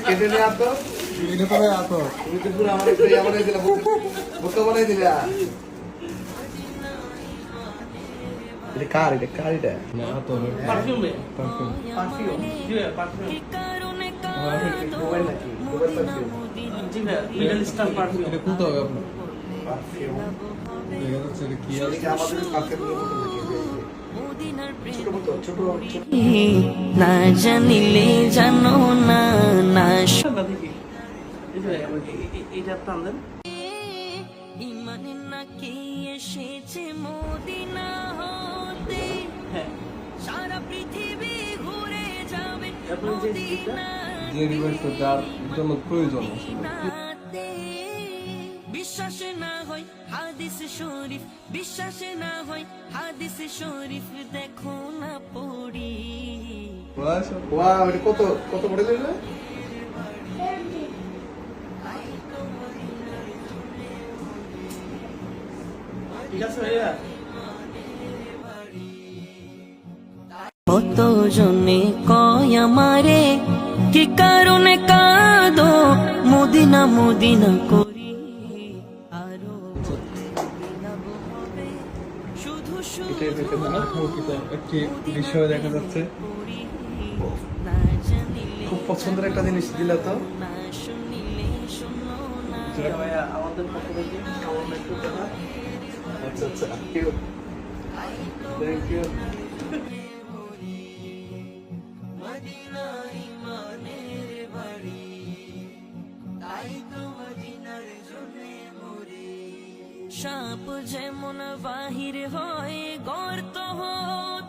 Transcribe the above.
কেটে নিয়ে আসতো এটা তো আতো তুমি তো পুরো আমার বানাই দিলা বোকা বানাই দিলা এটা কার এটা না আতো পারফিউম পারফিউম পারফিউম জি পারফিউম মোবাইল নাকি মোবাইল পারফিউম জি মিডল স্টার পারফিউম এটা খুলতে হবে আপনার পারফিউম দেখা যাচ্ছে এটা কি আছে এটা আমাদের পারফিউমের মতো নাকি ছোট মতো ছোট না জানিলে জানো না না না দেখি এইটা টান দেন ইমানে নাকি এসেছে মদিনা হতে হ্যাঁ সারা পৃথিবী ঘুরে যাবে আপনি যে স্টিকটা যে ডিভাইসটা যার জন্য প্রয়োজন আসলে মদিনাতে বিশ্বাস না হয় হাদিস শরীফ বিশ্বাস না হয় হাদিস শরীফ দেখো না পড়ি বয়স ওয়াও এটা কত কত মডেল এটা ঠিক আছে ভাইয়া কত জনে কয় আমারে কি কারণে কাঁদো মদিনা মদিনা করি আরো মদিনাবো হবে শুধু শুধু আঠারোটিতে একটি বিষয় দেখা যাচ্ছে পড়ি না জানিলে খুব পছন্দের একটা জিনিস দিলা তো না শুনিলে শুনো না ভাইয়া আমাদের পক্ষ থেকে সামান্য একটু টাকা আচ্ছা আচ্ছা থ্যাংক ইউ মদিনা ইমানের বাড়ি তাই তো মদিনার জন্যে মরি সাপ যেমন বাহির হয় গর্ত হতে